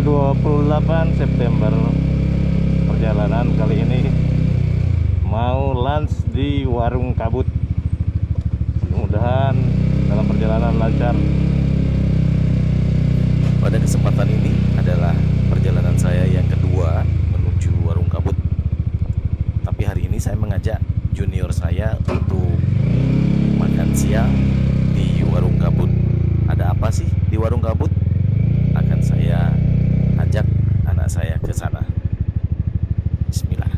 tanggal 28 September. Perjalanan kali ini mau lunch di Warung Kabut. Mudah-mudahan dalam perjalanan lancar. Pada kesempatan ini adalah perjalanan saya yang kedua menuju Warung Kabut. Tapi hari ini saya mengajak junior saya untuk makan siang di Warung Kabut. Ada apa sih di Warung Kabut? Akan saya ajak anak saya ke sana. Bismillah.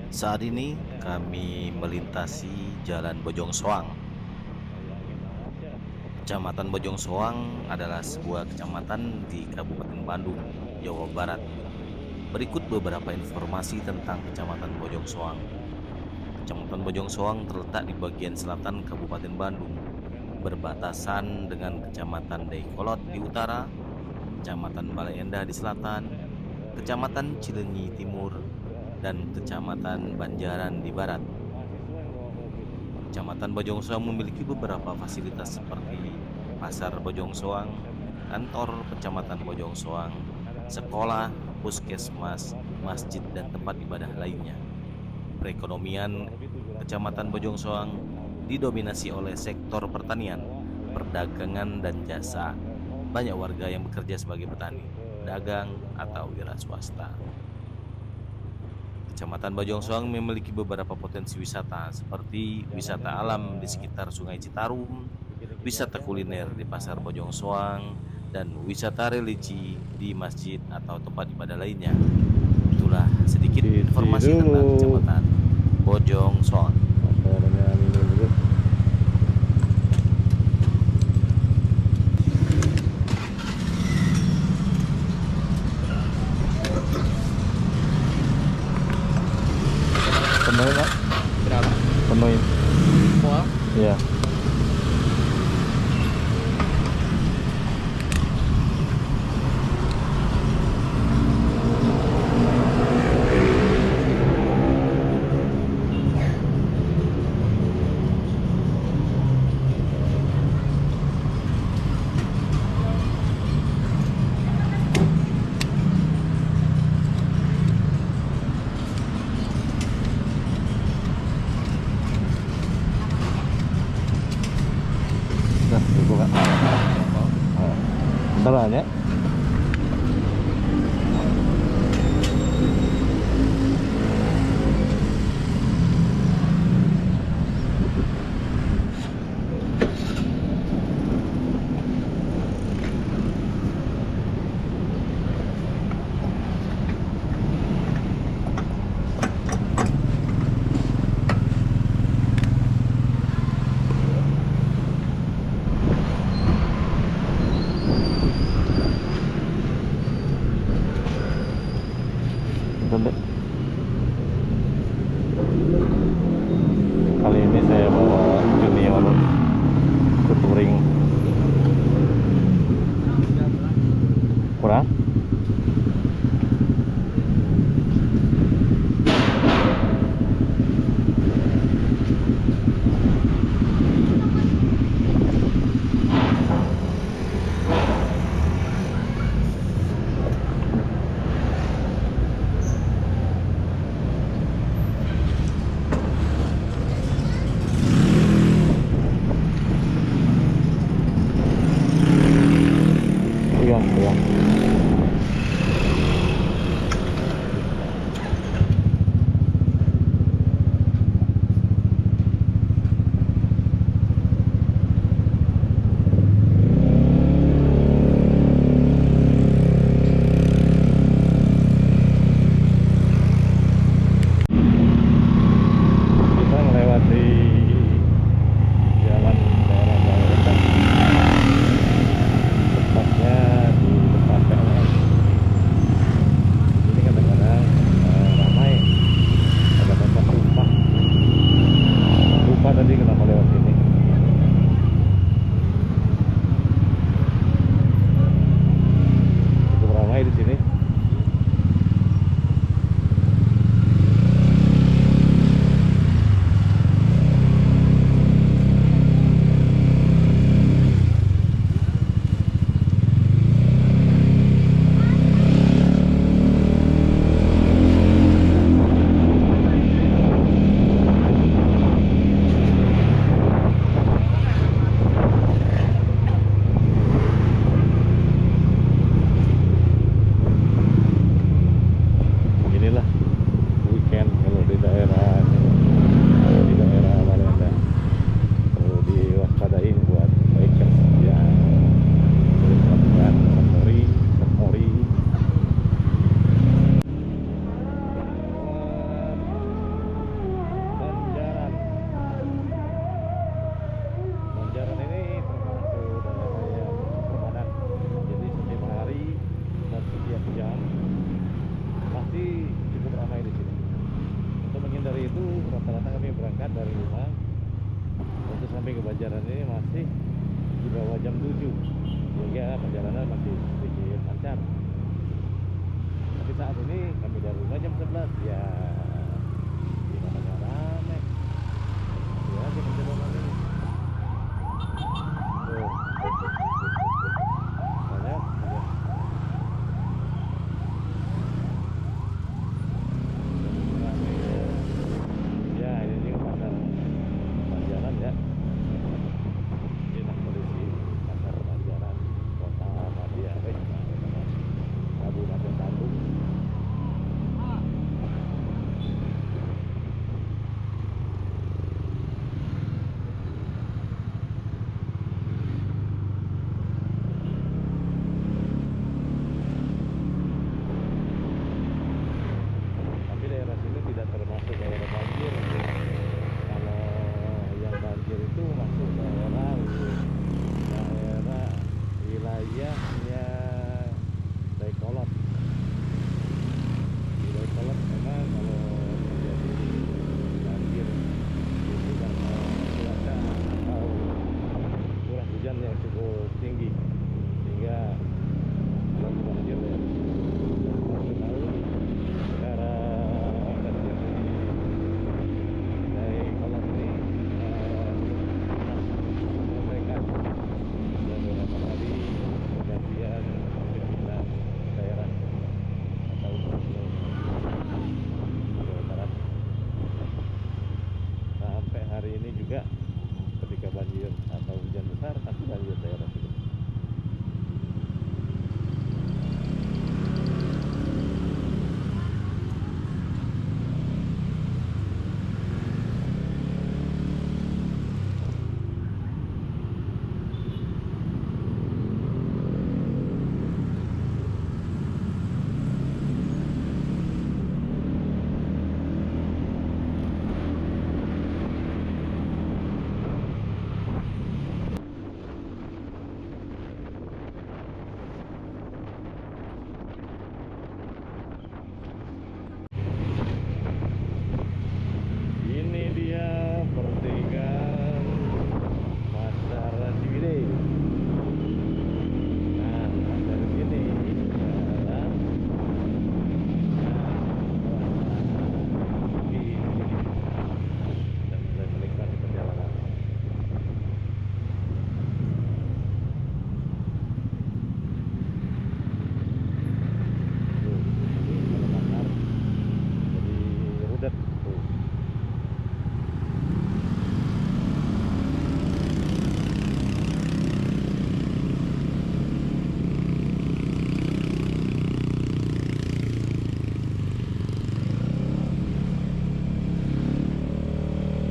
Saat ini kami melintasi Jalan Bojong Soang. Kecamatan Bojong Soang adalah sebuah kecamatan di Kabupaten Bandung, Jawa Barat. Berikut beberapa informasi tentang Kecamatan Bojong Soang. Kecamatan Bojong Soang terletak di bagian selatan Kabupaten Bandung, berbatasan dengan Kecamatan Dayakolot di utara, Kecamatan Bale Endah di selatan, Kecamatan Cileunyi Timur, dan Kecamatan Banjaran di barat. Kecamatan Bojong Soang memiliki beberapa fasilitas seperti Pasar Bojong Soang, kantor Kecamatan Bojong Soang, sekolah, puskesmas, masjid, dan tempat ibadah lainnya. Perekonomian Kecamatan Bojong Soang didominasi oleh sektor pertanian, perdagangan, dan jasa. Banyak warga yang bekerja sebagai petani, dagang, atau wira swasta. Kecamatan Bojong Soang memiliki beberapa potensi wisata seperti wisata alam di sekitar Sungai Citarum, wisata kuliner di Pasar Bojong Soang, dan wisata religi di masjid atau tempat ibadah lainnya. Itulah sedikit informasi tentang Kecamatan Bojong Soang. Penuh Pak? Berapa? Penuh. Mual? Iya. Nah, dibuka. Beneran ya? Bentar, Dek. Kali ini saya bawa junior ke touring. Kurang? Banjaran ini masih di bawah jam 7, sehingga perjalanan masih sedikit lancar. Tapi saat ini kami dari rumah jam 11, ya gimana nggak rame ya di perjalanan ini. Tuh, banyak rame. Ya ini juga pasar Banjaran ya, ini kondisi pasar Banjaran kota Madia, Kabupaten Bandung. Tapi daerah sini tidak termasuk daerah banjir. Kalau yang banjir itu masuk daerah wilayahnya Dayakolot. Di Dayakolot memang kalau terjadi banjir itu karena cuaca atau curah hujan yang cukup tinggi, sehingga kalau banjir ya masuk laut daerah banjir dari kolam ini menyelesaikan beberapa kali pergantian pimpinan daerah atau gubernur Jawa Barat. Sampai hari ini juga ketika banjir atau hujan besar pasti banjir daerah sini. Ini dia pertigaan Pasar Ciwidey. Nah, pasar sini adalah dan mulai menikmati perjalanan. Tuh, ini kalau pasar jadi rudet tuh.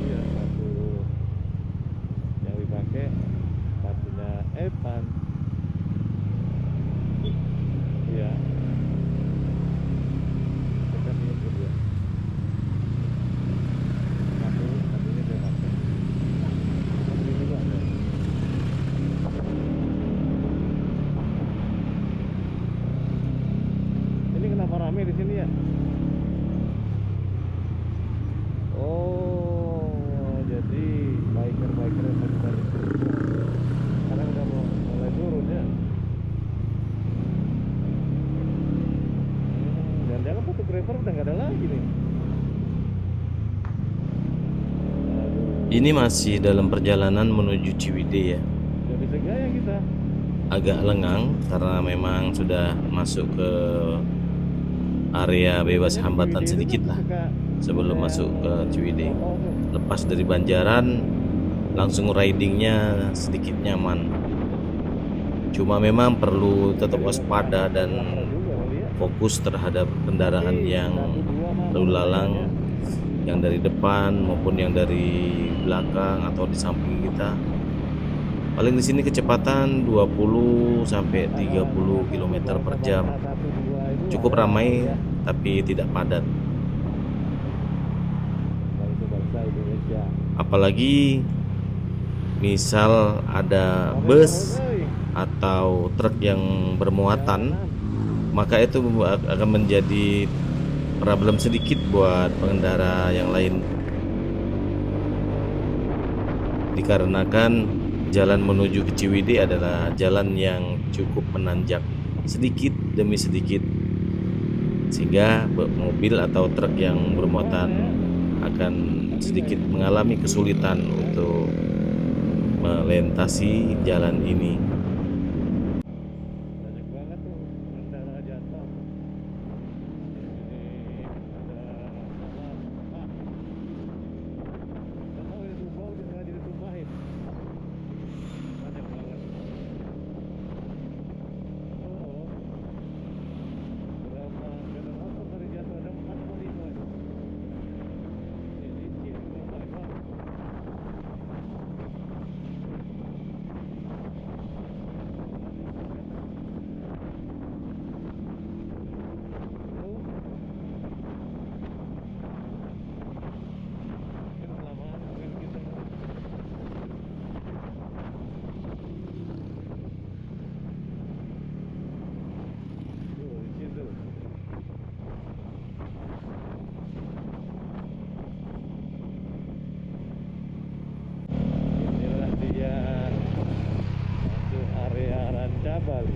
Iya, sepatu yang dipakai sepatunya Evan. Iya, kita ini dia. Sepatunya dia pakai. Ini juga ada. Ini kenapa rame di sini ya? Oh, jadi biker yang tadi sekarang udah mulai turun ya. Jangan-jangan fotografer udah nggak ada lagi nih. Aduh, Ini masih dalam perjalanan menuju Ciwidey ya. udah bisa gaya kita. Agak lengang karena memang sudah masuk ke area bebas hambatan sedikit lah sebelum masuk ke Ciwidey. Lepas dari Banjaran langsung ridingnya sedikit nyaman. Cuma memang perlu tetap waspada dan fokus terhadap kendaraan yang lalu lalang, yang dari depan maupun yang dari belakang atau di samping kita. Paling di sini kecepatan 20 sampai 30 km per jam. Cukup ramai tapi tidak padat. Bangsa Indonesia. Apalagi misal ada bus atau truk yang bermuatan, maka itu akan menjadi problem sedikit buat pengendara yang lain. dikarenakan jalan menuju ke Ciwidey adalah jalan yang cukup menanjak sedikit demi sedikit, sehingga mobil atau truk yang bermuatan akan sedikit mengalami kesulitan untuk melintasi jalan ini. Banyak banget tuh pengendara jatuh. Ini ada salah. Nggak tahu ini tumbang udah sengaja ditumbahin. Banyak banget. Oh, berapa sepeda motor tadi jatuh, ada 4 atau 5 itu. Ini licin Bapak, Bang. Tuh, mungkin kelamaan mungkin kita. Tuh, licin tuh. Inilah dia masuk area Ranca Bali.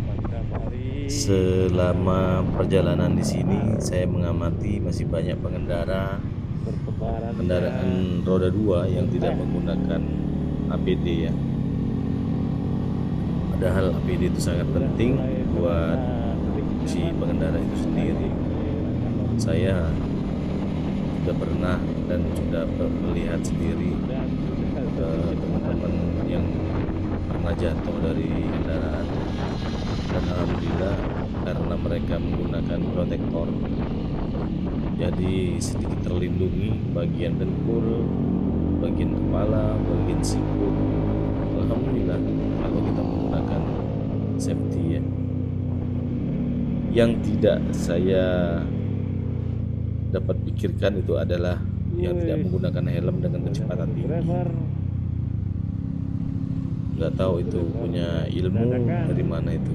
Ranca Bali. Selama perjalanan di sini saya mengamati masih banyak pengendara Bertebaran kendaraan roda 2 yang tidak menggunakan APD ya. Padahal APD itu sangat penting buat si pengendara itu sendiri. Saya sudah pernah dan sudah melihat sendiri teman-teman yang pernah jatuh dari kendaraan, dan alhamdulillah karena mereka menggunakan protektor jadi sedikit terlindungi bagian dengkul, bagian kepala, bagian sikut. Alhamdulillah kalau kita menggunakan safety ya. Yang tidak saya dapat pikirkan itu adalah yang tidak menggunakan helm dengan kecepatan tinggi. Nggak tahu itu punya ilmu dari mana itu.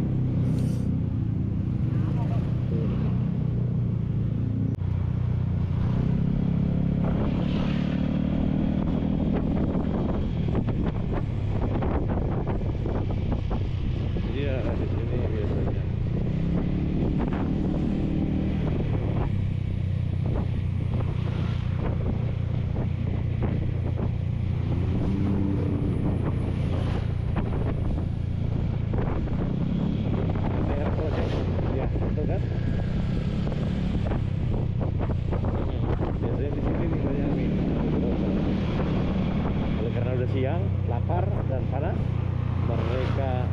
Iya, di sini biasanya. Airport ya? Iya, betul kan? Biasanya di sini nih banyak nih. Oleh karena udah siang, lapar dan panas, mereka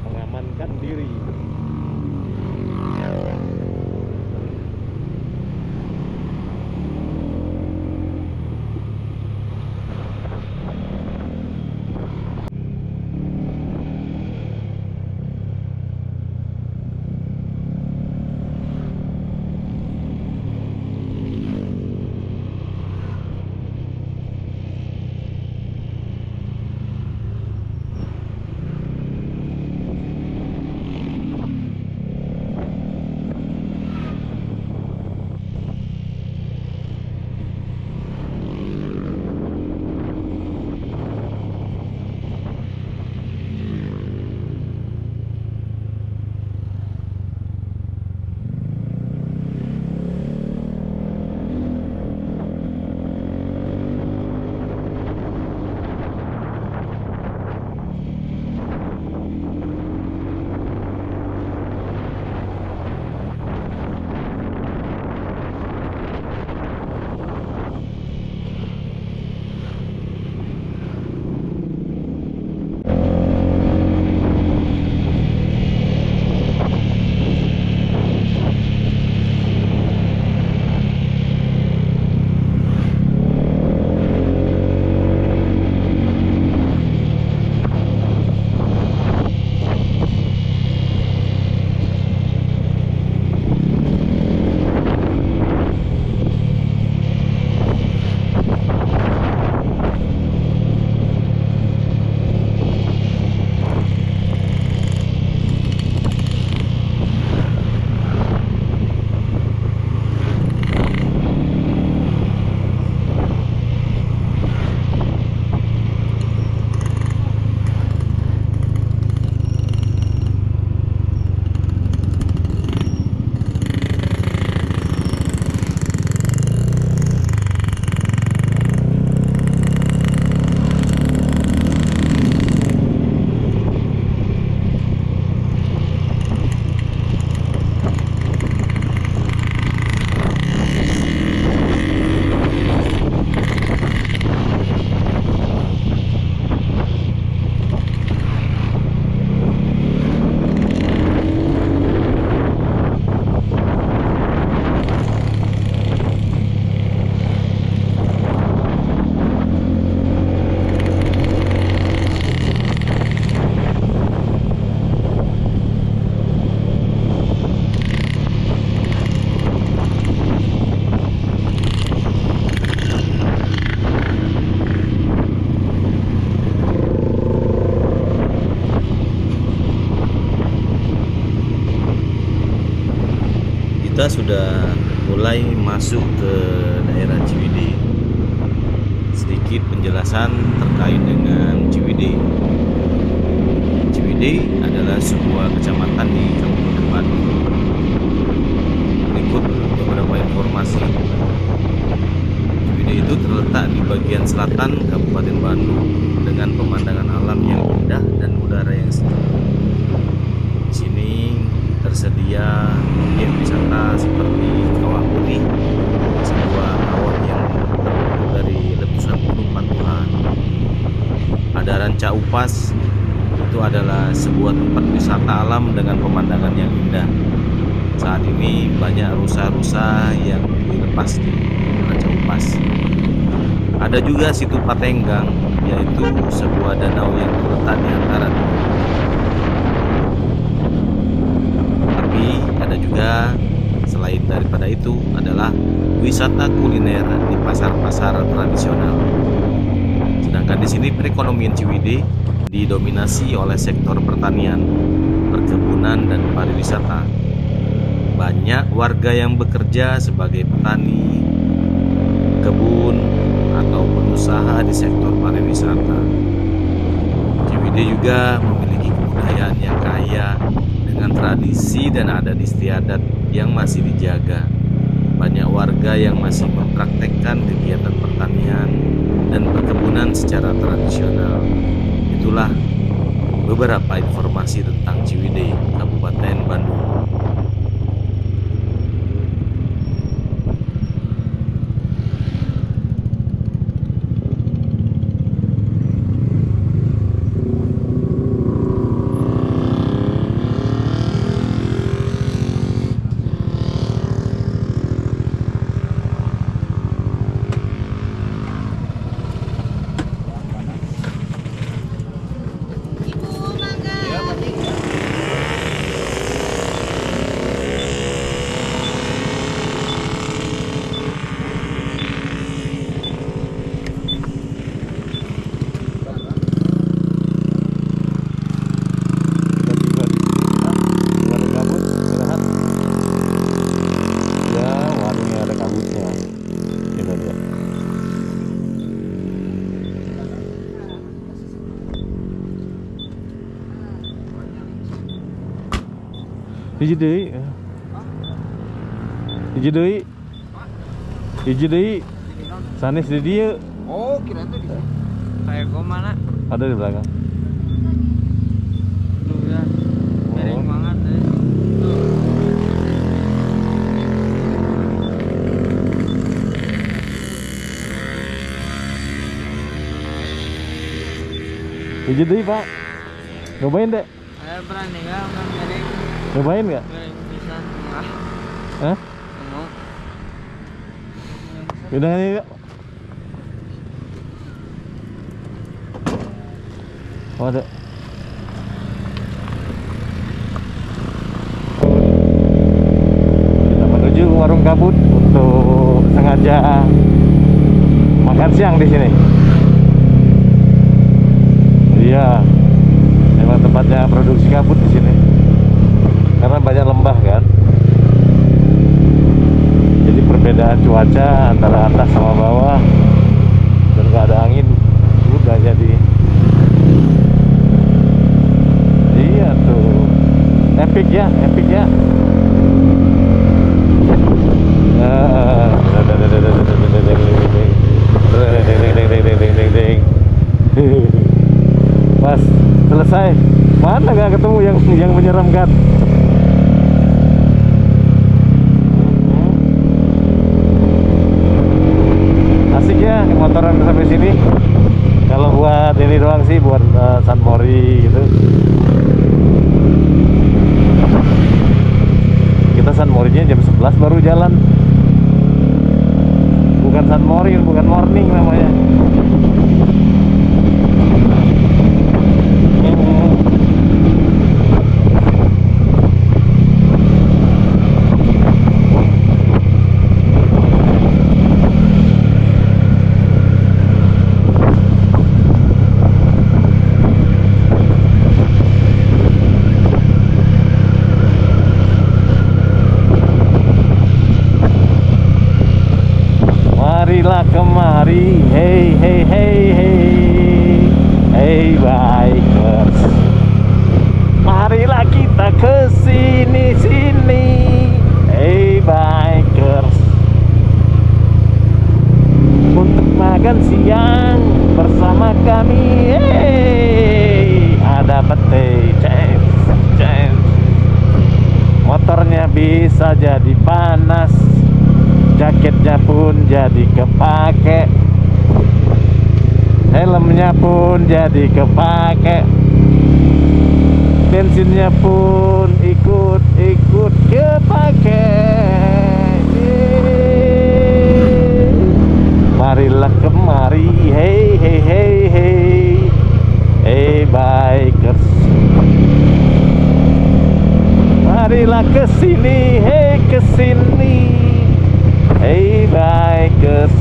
mengamankan diri. Kita sudah mulai masuk ke daerah Ciwidey. Sedikit penjelasan terkait dengan Ciwidey. Ciwidey adalah sebuah kecamatan di Kabupaten Bandung. Berikut beberapa informasi. Ciwidey itu terletak di bagian selatan Kabupaten Bandung dengan pemandangan alam yang indah dan udara yang sejuk. Di sini tersedia objek wisata seperti Kawah Putih, sebuah kawah yang terbentuk dari letusan gunung Pantulan. Ada Ranca Upas, itu adalah sebuah tempat wisata alam dengan pemandangan yang indah. Saat ini banyak rusa-rusa yang dilepas di Ranca Upas. Ada juga Situ Patenggang, yaitu sebuah danau yang terletak di antara ada juga selain daripada itu adalah wisata kuliner di pasar-pasar tradisional. Sedangkan di sini perekonomian Ciwidey didominasi oleh sektor pertanian, perkebunan dan pariwisata. Banyak warga yang bekerja sebagai petani, kebun atau pengusaha di sektor pariwisata. Ciwidey juga memiliki kebudayaan yang kaya dengan tradisi dan adat istiadat yang masih dijaga. Banyak warga yang masih mempraktekkan kegiatan pertanian dan perkebunan secara tradisional. Itulah beberapa informasi tentang Ciwidey, Kabupaten Bandung. Hiji deui. Sanes di dieu. Oh, kira itu di sini. Kayak gua mana? Ada di belakang. Tuh ya. Miring banget deh. Hiji deui, Pak. Cobain deh. Saya berani enggak miring? Cobain enggak? Miring bisa enggak? Hah? Mau. Udah nih, Pak. Oh, ada. Kita menuju warung kabut untuk sengaja makan siang di sini. Iya, memang tempatnya produksi kabut di sini. Karena banyak lembah kan. Jadi perbedaan cuaca antara atas sama bawah dan nggak ada angin udah jadi. Iya tuh, epic ya. Pas selesai, mana nggak ketemu yang menyeramkan. Asik ya motoran sampai sini. Kalau buat ini doang sih, buat San Mori gitu. Kita San Morinya jam 11 baru jalan. Bukan San Mori, bukan morning namanya. hey, hey, hey, hey bikers, marilah kita ke sini, hey bikers, untuk makan siang bersama kami. Hey, ada pete, chance. Motornya bisa jadi panas, jaketnya pun jadi kepake, helmnya pun jadi kepake, bensinnya pun ikut kepake. Marilah kemari, hey hey hey hey, hey bikers, marilah kesini, hey kesini, hey bikers,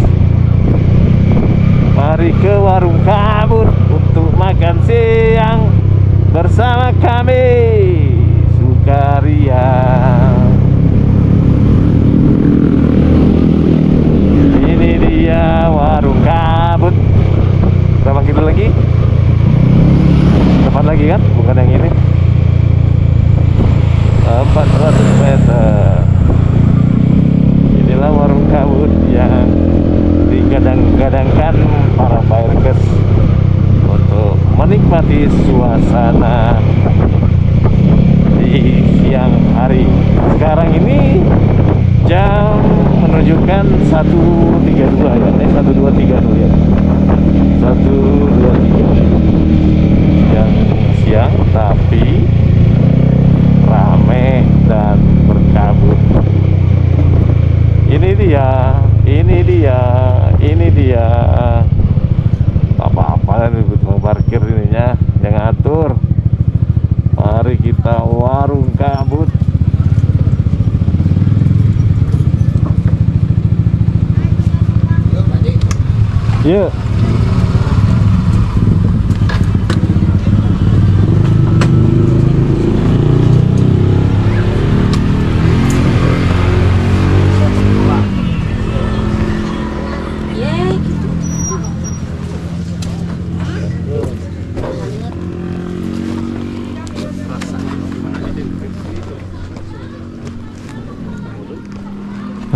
mari ke warung kabut untuk makan siang bersama kami, Sukaria. Ini dia warung kabut. Berapa kilo lagi? Depan lagi kan? Bukan yang ini. 400 meter. Inilah warung kabut yang digadang-gadangkan para bikers untuk menikmati suasana di siang hari. Sekarang ini jam menunjukkan 1.32 ya, 1.230 ya, 1.23 yang siang, tapi rame dan berkabut. Ini dia apa-apa ribut mau parkir ininya, yang ngatur. Mari kita warung kabut. Yuk.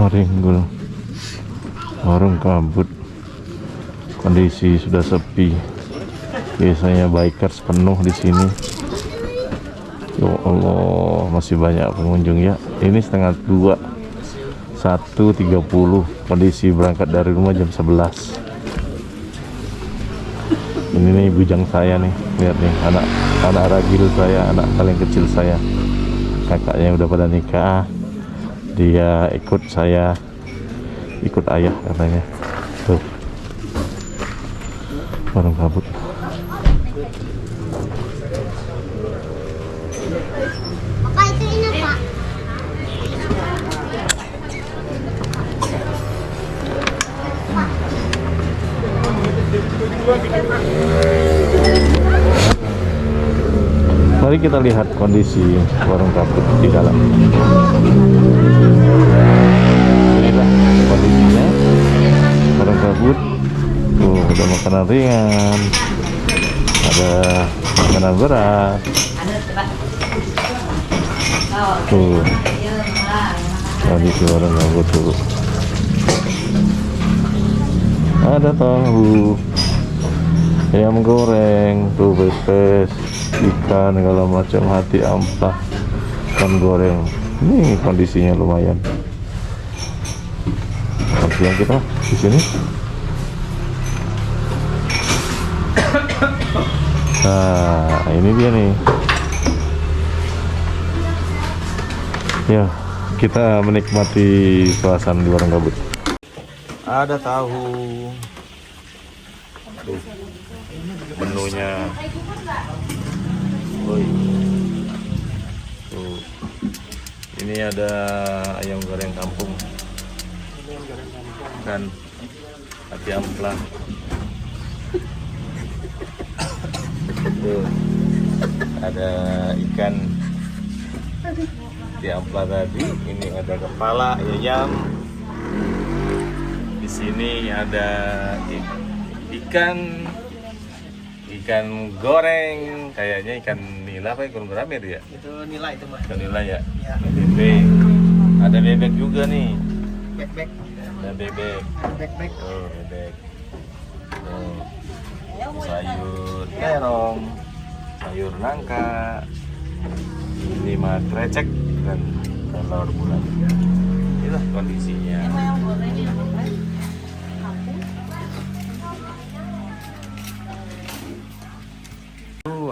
Ringgul, warung kabut, kondisi sudah sepi. Biasanya bikers penuh di sini. Ya Allah, masih banyak pengunjung ya. Ini setengah 2, 1.30. Kondisi berangkat dari rumah jam 11. Ini nih bujang saya nih, lihat nih, anak ragil saya, anak paling kecil saya. Kakaknya udah pada nikah. Dia ikut saya, ikut ayah katanya. Tuh, warung kabut. Apa itu ini, Pak? Mari kita lihat kondisi warung kabut di dalam. Inilah kondisinya warung kabut. Tuh, ada makanan ringan, ada makanan berat. Tuh, kondisi warung kabut tuh. Ada tahu, ayam goreng, tuh pepes, ikan segala macam, hati ampah, ikan goreng. Ini kondisinya lumayan. Siang kita di sini. Nah, ini dia nih. Ya, kita menikmati suasana di warung kabut. Ada tahu. Tuh, menunya. Woi. Tuh. Ini ada ayam goreng kampung. Kan hati amplang. Tuh. Ada ikan hati amplang tadi. Ini ada kepala ayam. Di sini ada ikan goreng, kayaknya ikan nila apa ikan gurame itu ya? Itu nilai itu mah. Ikan nila ya? Ya. Bebek. Ada bebek juga nih. Back. Ada bebek. Back. Oh, bebek. Oh. Sayur terong, sayur nangka, 5 krecek dan telur bulat. Inilah kondisinya.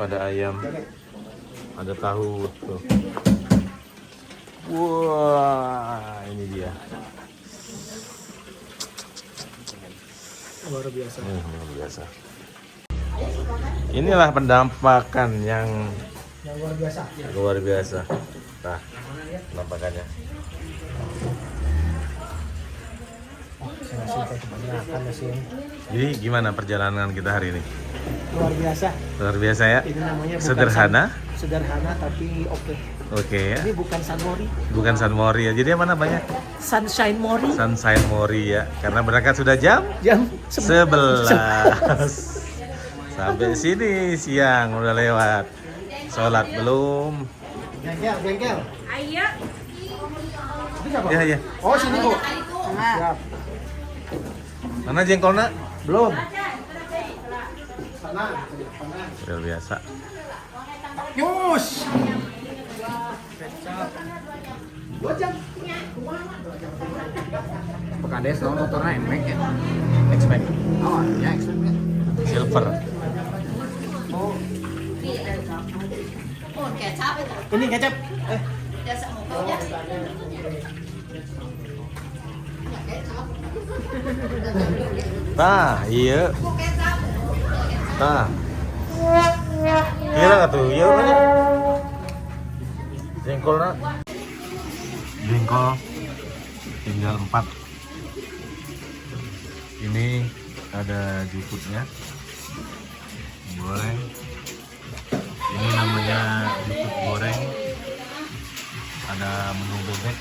Ada ayam, ada tahu tuh. Wah, ini dia. Luar biasa. Luar biasa. Inilah pendampakan yang luar biasa. luar biasa. Nah, penampakannya. Saya kayak kebanyakan sih. Jadi gimana perjalanan kita hari ini? Luar biasa. Luar biasa ya. Ini namanya bukan Sederhana. sederhana tapi oke. Oke ya. Ini bukan San Mori, Bukan San Mori ya. Jadi apa namanya? Sunshine Mori. Sunshine Mori ya. Karena berangkat sudah jam Jam 11. Sampai sini siang udah lewat. Sholat belum? Bengkel. Ayo. Itu siapa? Ya ya. Oh, sini, Bu. Siap. Mana jengkolnya? Belum. Sana. Luar biasa. Yus. 2 jam. Pekades tahun motornya MX ya? X-Max Oh ya MX ya. Silver. Ini kecap. Tah, iya. Tah. Kira nggak tuh? Iya kan? Jengkolnya. Jengkol tinggal 4. Ini ada jukutnya. Goreng. Ini namanya jukut goreng. Ada menu bebek,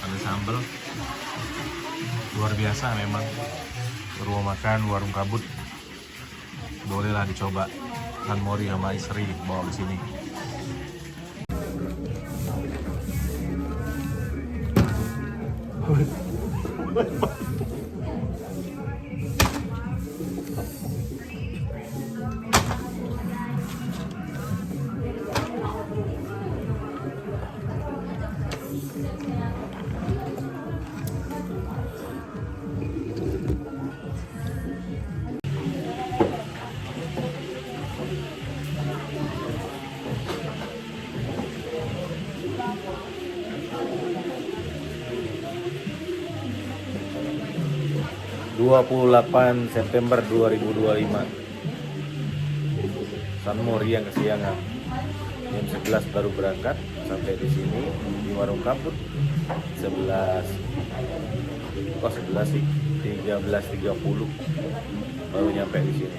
ada sambal. Luar biasa memang. Rumah makan warung kabut. Bolehlah dicoba. San Mori sama istri bawa ke sini. ...28 September 2025 San Mori yang kesiangan. Jam 11 baru berangkat, sampai di sini di warung kabut 11 sih 13.30 baru nyampe di sini.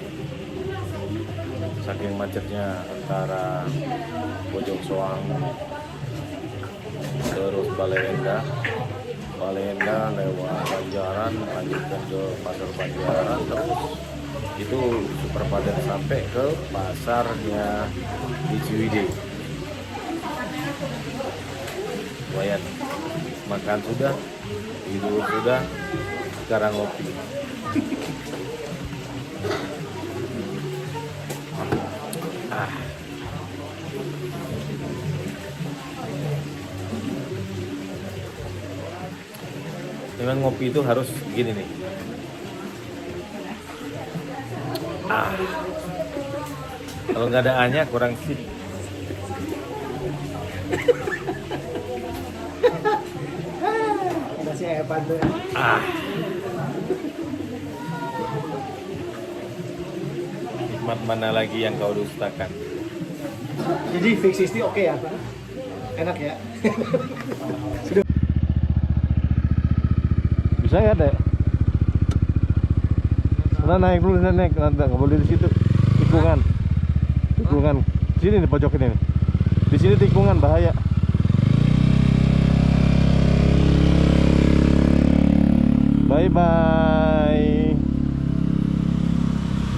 Saking macetnya antara Bojong Soang terus Baleendah lewat Banjaran, lanjutkan ke pasar Banjaran, terus itu super padat sampai ke pasarnya di Ciwidey. Lumayan, makan sudah, tidur sudah, sekarang ngopi. Memang ngopi itu harus gini nih. Kalau nggak ada A-nya kurang sip. Masih hebat tuh. Nikmat mana lagi yang kau dustakan? Jadi fix 60 oke ya? Enak ya? Bisa ya dek? Nah, naik dulu, naik, nggak boleh di situ. Tikungan. Sini di pojok ini. Di sini tikungan bahaya. Bye bye.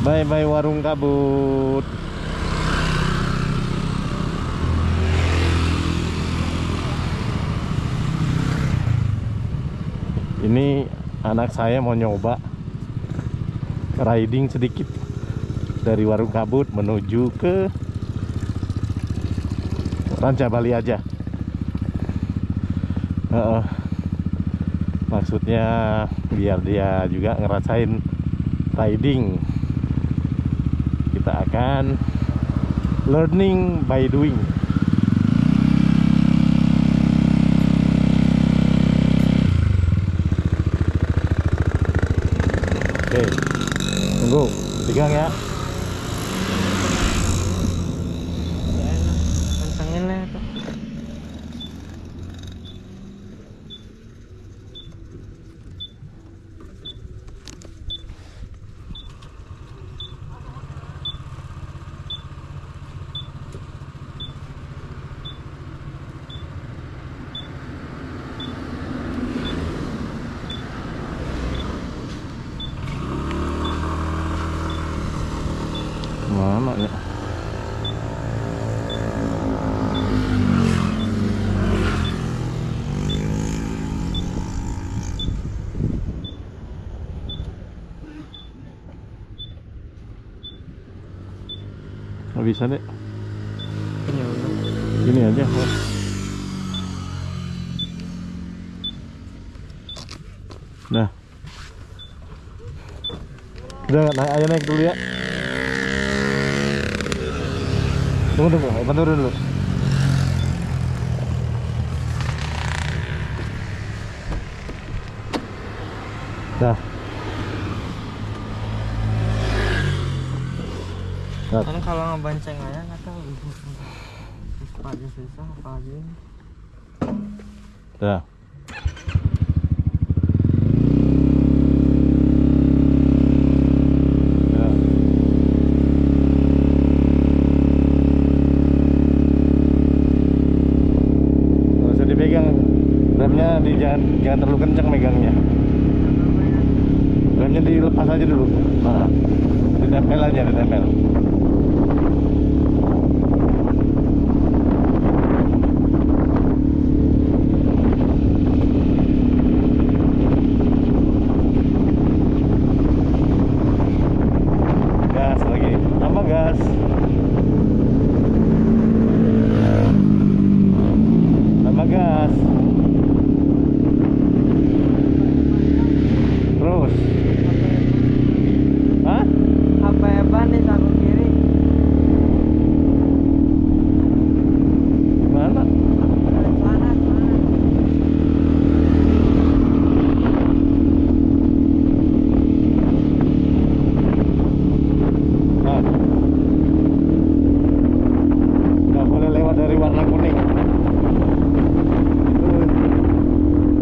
Bye bye warung kabut. Ini anak saya mau nyoba riding sedikit dari warung kabut menuju ke Ranca Bali aja. Maksudnya biar dia juga ngerasain riding. Kita akan learning by doing. Oke, tunggu, pegang ya. Pantangin lah itu. Mana ya? Nggak bisa deh. Ini aja. Nah. Udah naik aja, naik dulu ya. Tunggu, turun dulu. Dah. Kan kalau ngebanceng aja nggak tahu. Apa aja susah, apa aja. Dah. Remnya jangan terlalu kencang megangnya. Remnya dilepas aja dulu. Nah, ditempel aja, ditempel. Gas lagi, tambah gas. Tambah gas. Terus. Hah? Apa ya ban di saku kiri? Mana? Sana. Nah. Nggak boleh lewat dari warna kuning. Itu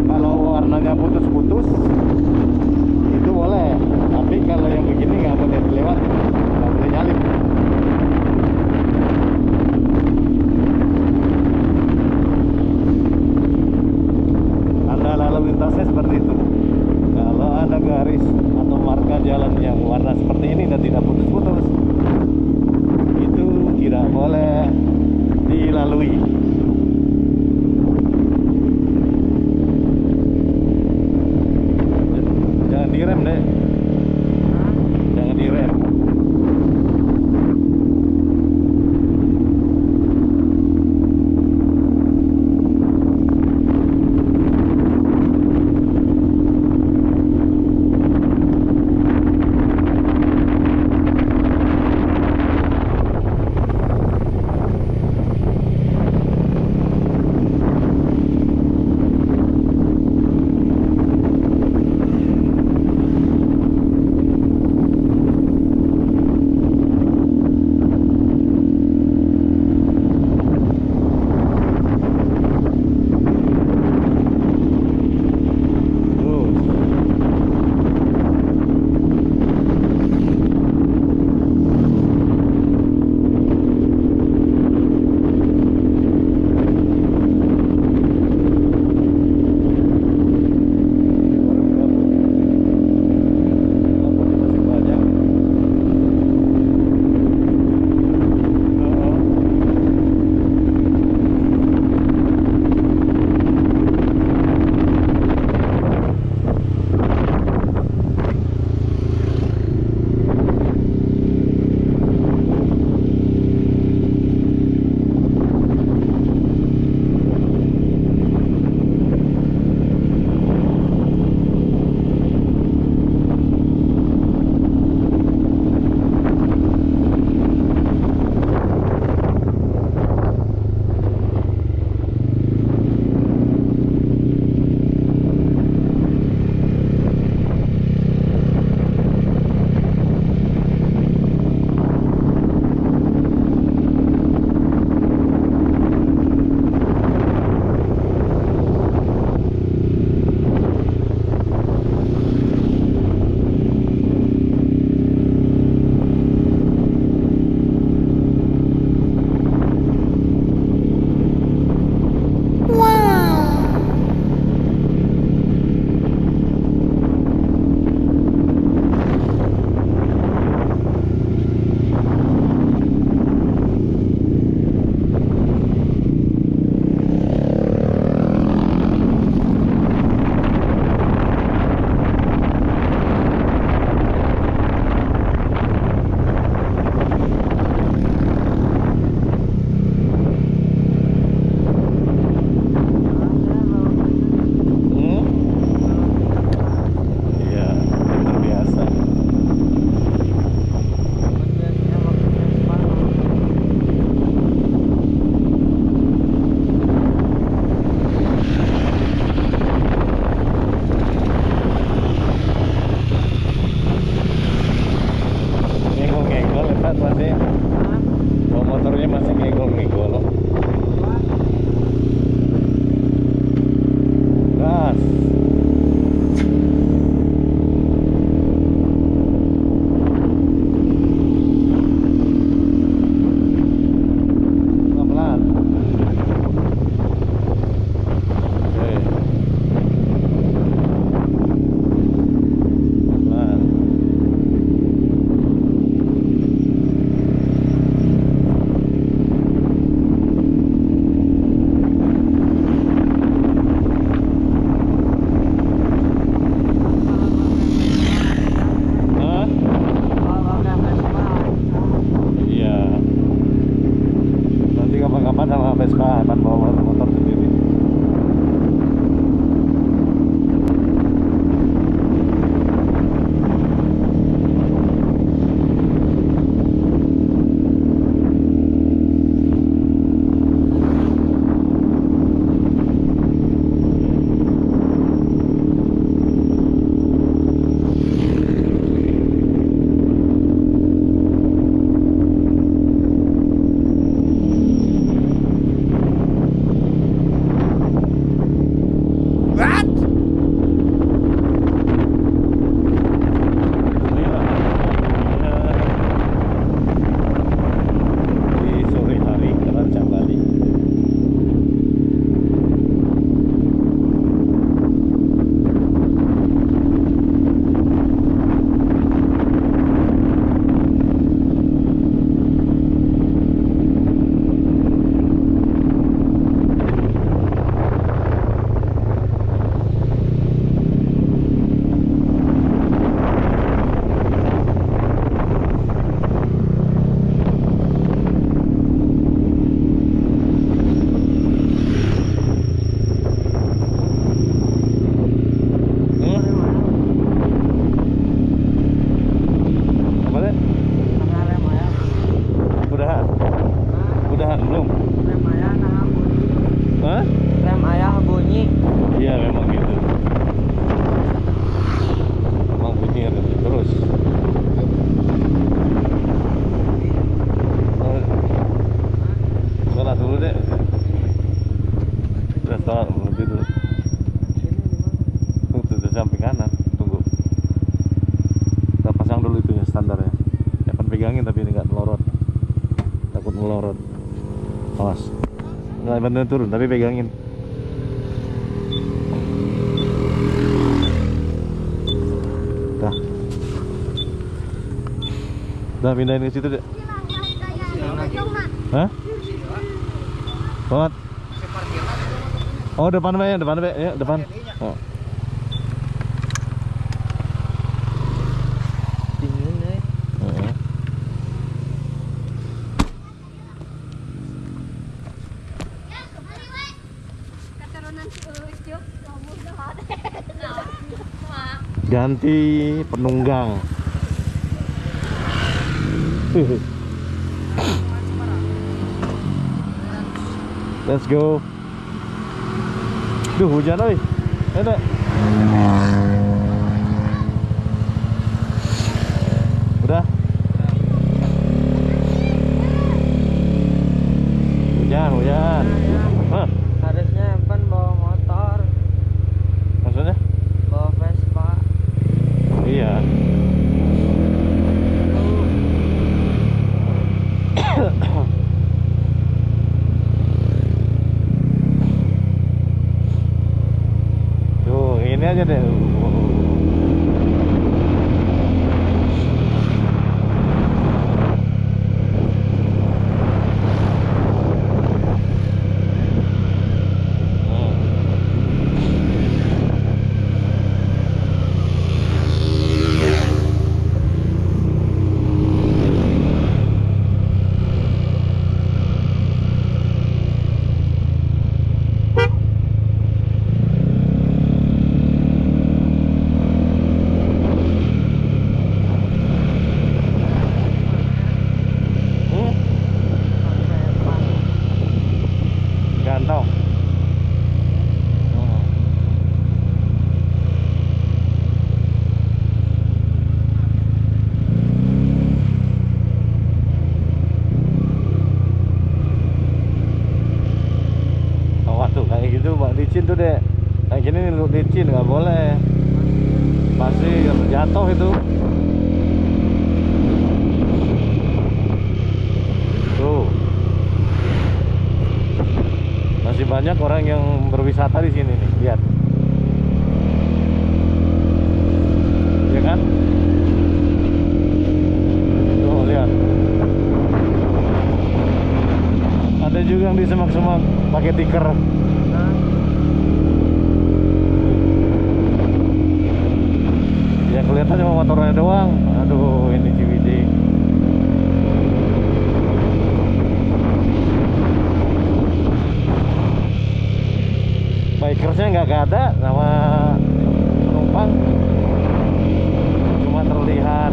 kalau warnanya putus-putus itu boleh, tapi kalau yang begini nggak boleh dilewat, nggak boleh nyalip. Tanda lalu lintasnya seperti itu. Kalau ada garis atau marka jalan yang warna seperti ini dan tidak putus-putus, itu tidak boleh dilalui. Jangan direm deh. Jangan direm. Di sore hari ke Rancang Bali. Apa deh? Karena rem ayah. Udahan? Udahan belum? Rem ayah nah bunyi. Hah? Rem ayah bunyi. Iya memang gitu. Memang bunyi remnya terus. Sholat dulu deh. Udah sholat belum tidur. Tuh di samping kanan. Tunggu. Kita pasang dulu itunya standarnya. Jangan pegangin tapi ini nggak melorot. Takut melorot. Awas. Nggak bener turun tapi pegangin. Dah. Udah pindahin ke situ deh. Hah? Banget. Oh depan Be, ya, depan. Oh. Dingin deh. Heeh. Ganti penunggang. Let's go. Duh hujan oi. Enak. Udah. Hujan. Hah? Harusnya Evan bawa motor, Maksudnya? bawa Vespa. Iya. Tuh, ini aja deh. Gantong. Awas tuh kayak gitu Mbak, licin tuh deh. Kayak gini licin nggak boleh. Pasti jatuh itu. Tuh. Masih banyak orang yang berwisata di sini nih, lihat. Ya kan? Tuh, lihat. Ada juga yang di semak-semak pakai tikar. Ya kelihatan cuma motornya doang. Aduh, ini Ciwidey. Bikersnya nggak ada sama penumpang, cuma terlihat.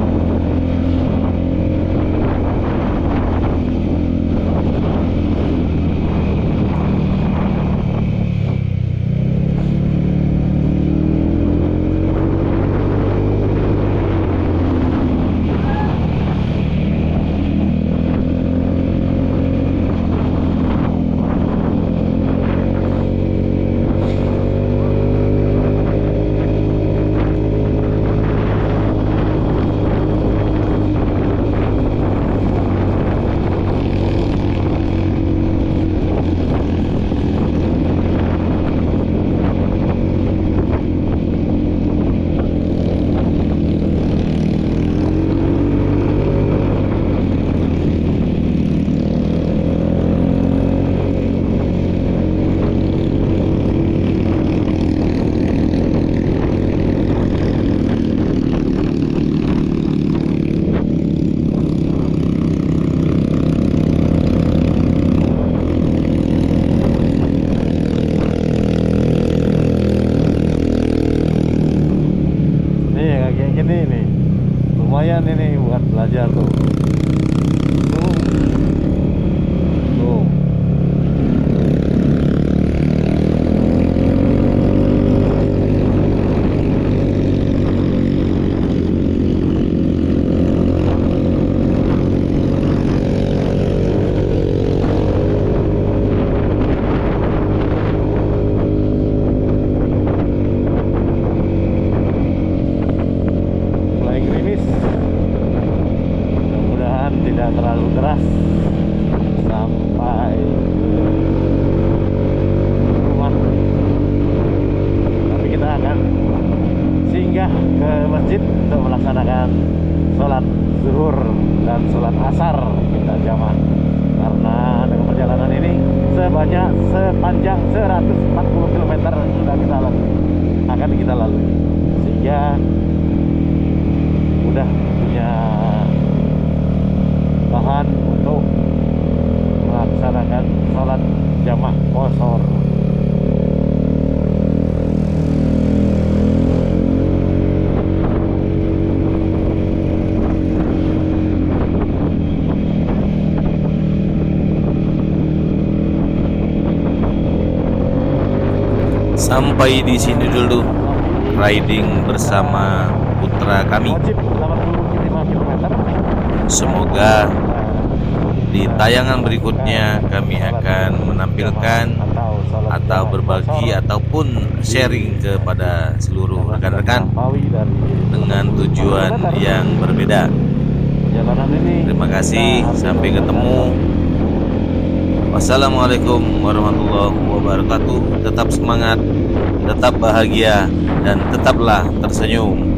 lumayan ini buat belajar tuh. Tuh. Mulai gerimis, mudah-mudahan tidak terlalu deras sampai ke rumah. Tapi kita akan singgah ke masjid untuk melaksanakan sholat zuhur dan sholat asar kita jamaah. Karena dengan perjalanan ini sepanjang 140 km sudah akan kita lalui, sehingga udah punya bahan untuk melaksanakan sholat jamaah qashar. Sampai di sini dulu riding bersama putra kami. Wajib 85 km. Semoga di tayangan berikutnya kami akan menampilkan atau berbagi ataupun sharing kepada seluruh rekan-rekan dengan tujuan yang berbeda. Perjalanan ini Terima kasih, sampai ketemu. Wassalamualaikum warahmatullahi wabarakatuh. Tetap semangat, tetap bahagia, dan tetaplah tersenyum.